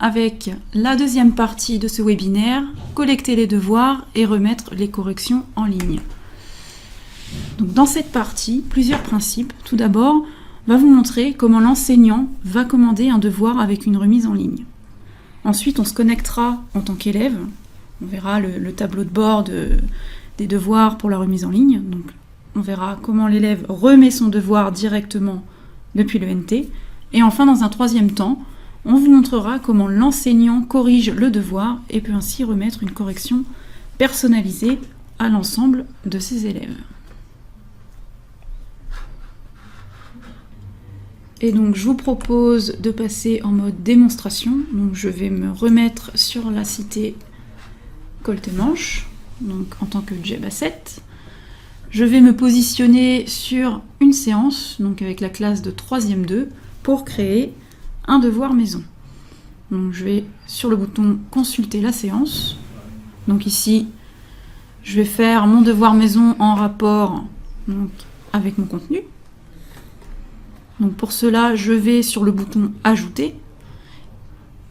avec la deuxième partie de ce webinaire, collecter les devoirs et remettre les corrections en ligne. Donc, dans cette partie, plusieurs principes. Tout d'abord, on va vous montrer comment l'enseignant va commander un devoir avec une remise en ligne. Ensuite, on se connectera en tant qu'élève. On verra le tableau de bord des devoirs pour la remise en ligne. Donc, on verra comment l'élève remet son devoir directement depuis le NT. Et enfin, dans un troisième temps, on vous montrera comment l'enseignant corrige le devoir et peut ainsi remettre une correction personnalisée à l'ensemble de ses élèves. Et donc, je vous propose de passer en mode démonstration. Donc, je vais me remettre sur la cité Colt-et-Manche, donc en tant que J-Basset. Je vais me positionner sur une séance, donc avec la classe de 3e 2, pour créer un devoir maison. Donc, je vais sur le bouton consulter la séance. Donc ici, je vais faire mon devoir maison en rapport donc, avec mon contenu. Donc pour cela, je vais sur le bouton ajouter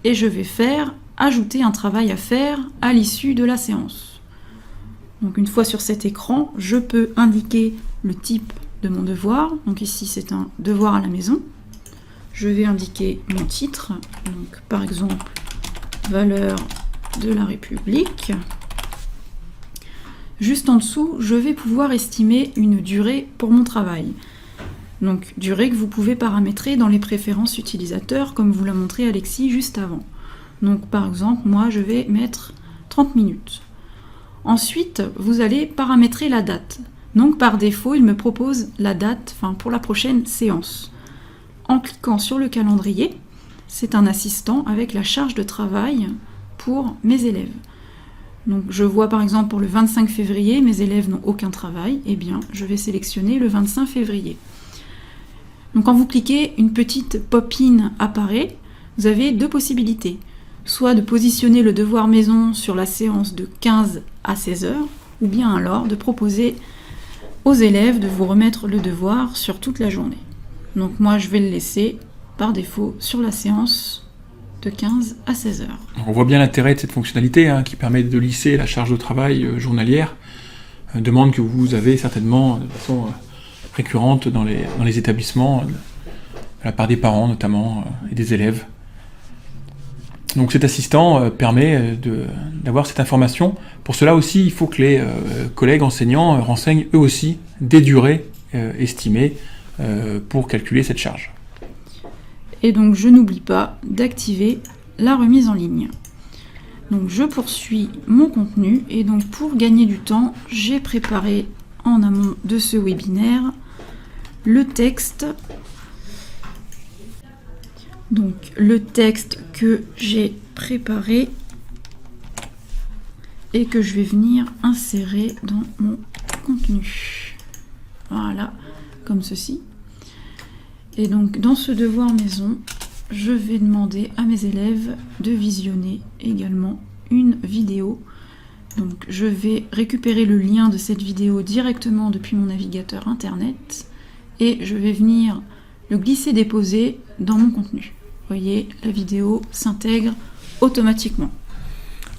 et je vais faire ajouter un travail à faire à l'issue de la séance. Donc une fois sur cet écran, je peux indiquer le type de mon devoir. Donc ici, c'est un devoir à la maison. Je vais indiquer mon titre, donc par exemple, valeur de la République. Juste en dessous, je vais pouvoir estimer une durée pour mon travail. Donc, durée que vous pouvez paramétrer dans les préférences utilisateurs, comme vous l'a montré Alexis juste avant. Donc, par exemple, moi, je vais mettre 30 minutes. Ensuite, vous allez paramétrer la date. Donc, par défaut, il me propose la date pour la prochaine séance. En cliquant sur le calendrier, c'est un assistant avec la charge de travail pour mes élèves. Donc, je vois par exemple pour le 25 février, mes élèves n'ont aucun travail. Eh bien, je vais sélectionner le 25 février. Donc quand vous cliquez, une petite pop-in apparaît. Vous avez deux possibilités. Soit de positionner le devoir maison sur la séance de 15 à 16 heures, ou bien alors de proposer aux élèves de vous remettre le devoir sur toute la journée. Donc moi, je vais le laisser par défaut sur la séance de 15 à 16 heures. On voit bien l'intérêt de cette fonctionnalité qui permet de lisser la charge de travail journalière. Demande que vous avez certainement de façon récurrente dans les établissements, de la part des parents notamment, et des élèves. Donc cet assistant permet d'avoir cette information. Pour cela aussi, il faut que les collègues enseignants renseignent eux aussi des durées estimées pour calculer cette charge. Et donc je n'oublie pas d'activer la remise en ligne. Donc je poursuis mon contenu et donc pour gagner du temps, j'ai préparé en amont de ce webinaire le texte. Donc le texte que j'ai préparé et que je vais venir insérer dans mon contenu. Voilà, comme ceci. Et donc dans ce devoir maison, je vais demander à mes élèves de visionner également une vidéo. Donc je vais récupérer le lien de cette vidéo directement depuis mon navigateur internet et je vais venir le glisser-déposer dans mon contenu. Vous voyez, la vidéo s'intègre automatiquement.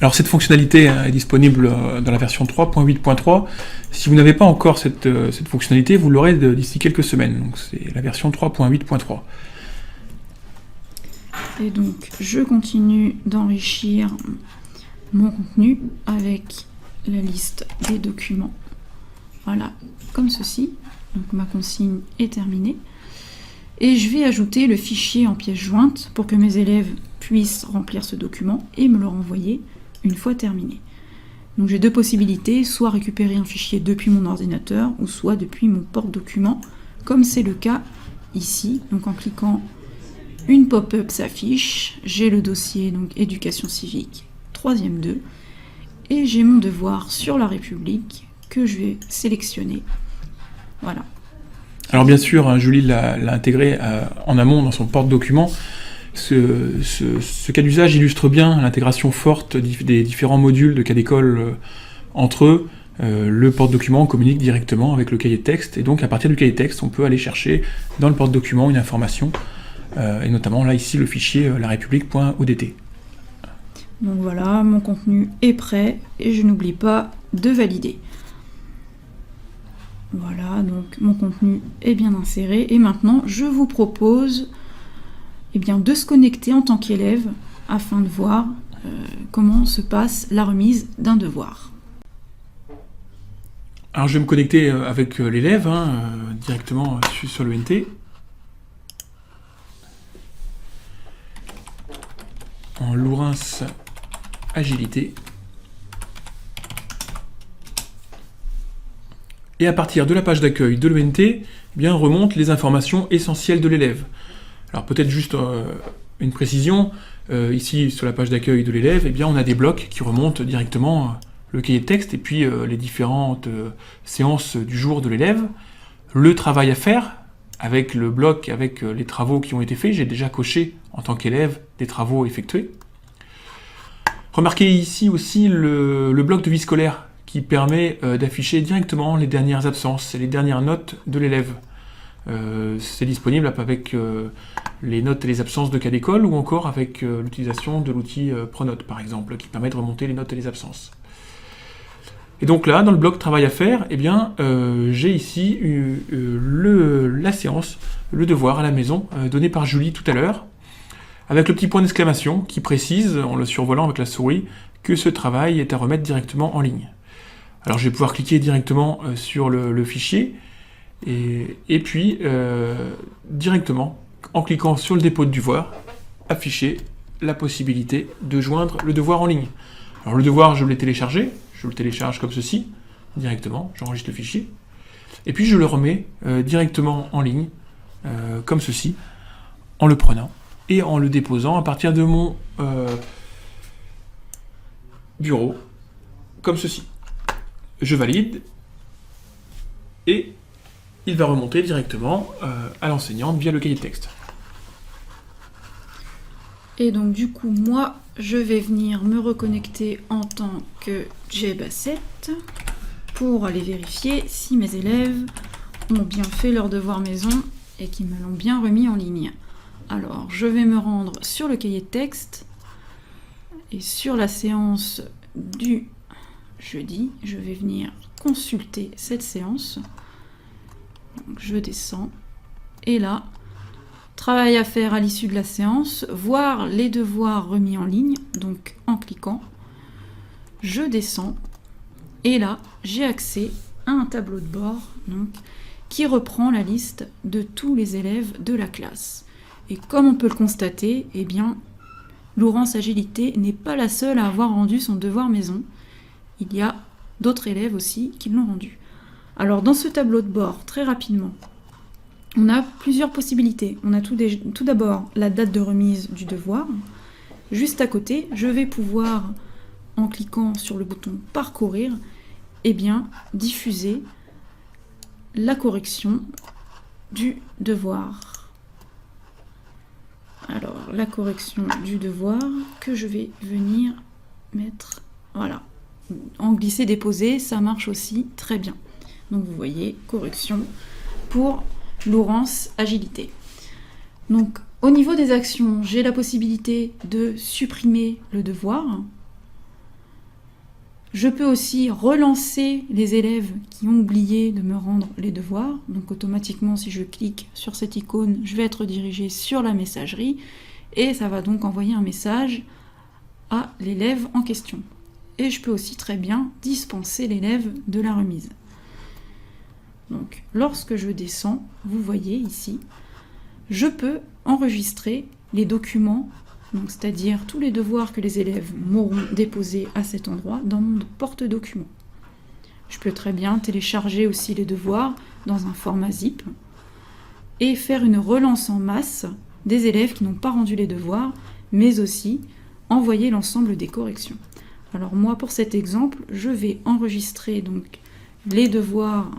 Alors cette fonctionnalité est disponible dans la version 3.8.3. Si vous n'avez pas encore cette fonctionnalité, vous l'aurez d'ici quelques semaines. Donc c'est la version 3.8.3. Et donc je continue d'enrichir mon contenu avec la liste des documents. Voilà, comme ceci. Donc ma consigne est terminée. Et je vais ajouter le fichier en pièce jointe pour que mes élèves puissent remplir ce document et me le renvoyer une fois terminé. Donc j'ai deux possibilités, soit récupérer un fichier depuis mon ordinateur ou soit depuis mon porte-document, comme c'est le cas ici. Donc en cliquant, une pop-up s'affiche, j'ai le dossier donc éducation civique 3e 2 et j'ai mon devoir sur la République que je vais sélectionner. Voilà. Alors bien sûr, Julie l'a intégré en amont dans son porte-document. Ce cas d'usage illustre bien l'intégration forte des différents modules de cas d'école entre eux. Le porte-document communique directement avec le cahier de texte, et donc à partir du cahier de texte, on peut aller chercher dans le porte-document une information, et notamment là ici le fichier larépublique.odt. Donc voilà, mon contenu est prêt et je n'oublie pas de valider. Voilà, donc mon contenu est bien inséré et maintenant je vous propose de se connecter en tant qu'élève afin de voir comment se passe la remise d'un devoir. Alors je vais me connecter avec l'élève directement sur le NT. En Lourens Agilité. Et à partir de la page d'accueil de l'ENT, remontent les informations essentielles de l'élève. Alors peut-être juste une précision, ici sur la page d'accueil de l'élève, on a des blocs qui remontent directement le cahier de texte et puis les différentes séances du jour de l'élève, le travail à faire, avec le bloc, avec les travaux qui ont été faits. J'ai déjà coché en tant qu'élève des travaux effectués. Remarquez ici aussi le bloc de vie scolaire qui permet d'afficher directement les dernières absences et les dernières notes de l'élève. C'est disponible avec les notes et les absences de cas d'école ou encore avec l'utilisation de l'outil Pronote par exemple, qui permet de remonter les notes et les absences. Et donc là, dans le bloc travail à faire, j'ai ici la séance, le devoir à la maison, donné par Julie tout à l'heure, avec le petit point d'exclamation qui précise, en le survolant avec la souris, que ce travail est à remettre directement en ligne. Alors je vais pouvoir cliquer directement sur le fichier, et puis directement, en cliquant sur le dépôt de devoir, afficher la possibilité de joindre le devoir en ligne. Alors le devoir, je l'ai téléchargé, je le télécharge comme ceci, directement, j'enregistre le fichier, et puis je le remets directement en ligne, comme ceci, en le prenant et en le déposant à partir de mon bureau, comme ceci. Je valide, et il va remonter directement à l'enseignante via le cahier de texte. Et donc du coup, moi, je vais venir me reconnecter en tant que J-Basset pour aller vérifier si mes élèves ont bien fait leur devoir maison et qu'ils me l'ont bien remis en ligne. Alors, je vais me rendre sur le cahier de texte et sur la séance du jeudi, je vais venir consulter cette séance. Donc, je descends et là, travail à faire à l'issue de la séance, voir les devoirs remis en ligne, donc en cliquant, je descends et là, j'ai accès à un tableau de bord qui reprend la liste de tous les élèves de la classe. Et comme on peut le constater, Lourens Agilité n'est pas la seule à avoir rendu son devoir maison. Il y a d'autres élèves aussi qui l'ont rendu. Alors dans ce tableau de bord, très rapidement, on a plusieurs possibilités. On a tout d'abord la date de remise du devoir. Juste à côté, je vais pouvoir, en cliquant sur le bouton « Parcourir », diffuser la correction du devoir. Alors, la correction du devoir que je vais venir mettre, voilà, en glisser-déposer, ça marche aussi très bien. Donc vous voyez, correction pour Lourens Agilité. Donc au niveau des actions, j'ai la possibilité de supprimer le devoir. Je peux aussi relancer les élèves qui ont oublié de me rendre les devoirs. Donc automatiquement, si je clique sur cette icône, je vais être dirigé sur la messagerie et ça va donc envoyer un message à l'élève en question. Et je peux aussi très bien dispenser l'élève de la remise. Donc lorsque je descends, vous voyez ici, je peux enregistrer les documents, c'est-à-dire tous les devoirs que les élèves m'auront déposés à cet endroit dans mon porte-documents. Je peux très bien télécharger aussi les devoirs dans un format zip et faire une relance en masse des élèves qui n'ont pas rendu les devoirs, mais aussi envoyer l'ensemble des corrections. Alors moi, pour cet exemple, je vais enregistrer donc les devoirs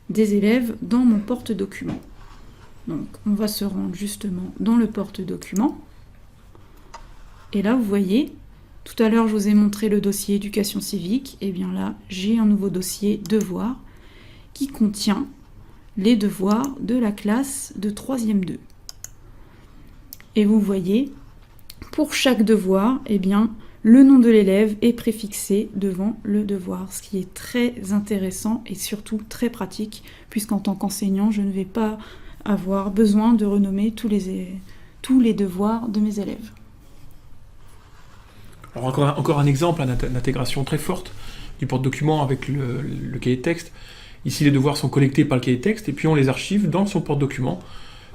des élèves dans mon porte-documents. Donc on va se rendre justement dans le porte-documents. Et là, vous voyez, tout à l'heure, je vous ai montré le dossier éducation civique. Et bien là, j'ai un nouveau dossier devoirs qui contient les devoirs de la classe de 3e 2. Et vous voyez, pour chaque devoir, le nom de l'élève est préfixé devant le devoir, ce qui est très intéressant et surtout très pratique, puisqu'en tant qu'enseignant, je ne vais pas avoir besoin de renommer tous les devoirs de mes élèves. Alors encore un exemple d'intégration très forte du porte-document avec le cahier de texte. Ici, les devoirs sont collectés par le cahier de texte et puis on les archive dans son porte-document.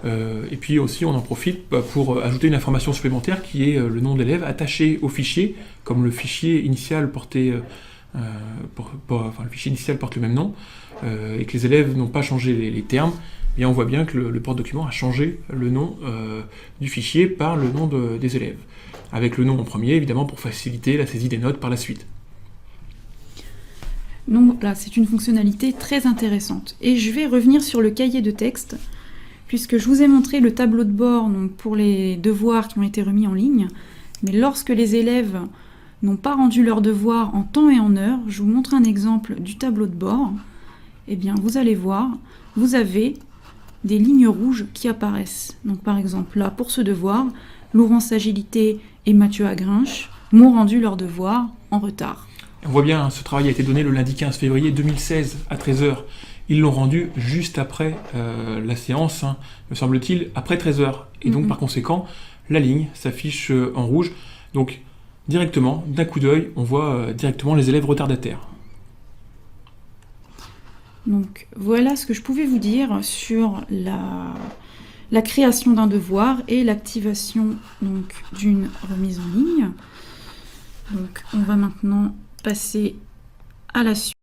Et puis aussi, on en profite pour ajouter une information supplémentaire qui est le nom de l'élève attaché au fichier, comme le fichier initial le fichier initial porte le même nom, et que les élèves n'ont pas changé les termes. Et on voit bien que le porte-document a changé le nom du fichier par le nom des élèves, avec le nom en premier, évidemment, pour faciliter la saisie des notes par la suite. Donc là, c'est une fonctionnalité très intéressante. Et je vais revenir sur le cahier de texte, puisque je vous ai montré le tableau de bord donc, pour les devoirs qui ont été remis en ligne. Mais lorsque les élèves n'ont pas rendu leurs devoirs en temps et en heure, je vous montre un exemple du tableau de bord. Eh bien, vous allez voir, vous avez des lignes rouges qui apparaissent. Donc par exemple, là, pour ce devoir, Laurence Agilité et Mathieu Agrinche m'ont rendu leurs devoirs en retard. On voit bien, ce travail a été donné le lundi 15 février 2016 à 13h. Ils l'ont rendu juste après la séance, me semble-t-il, après 13h. Et donc, par conséquent, la ligne s'affiche en rouge. Donc, directement, d'un coup d'œil, on voit directement les élèves retardataires. Donc, voilà ce que je pouvais vous dire sur la création d'un devoir et l'activation d'une remise en ligne. Donc, on va maintenant passer à la suite.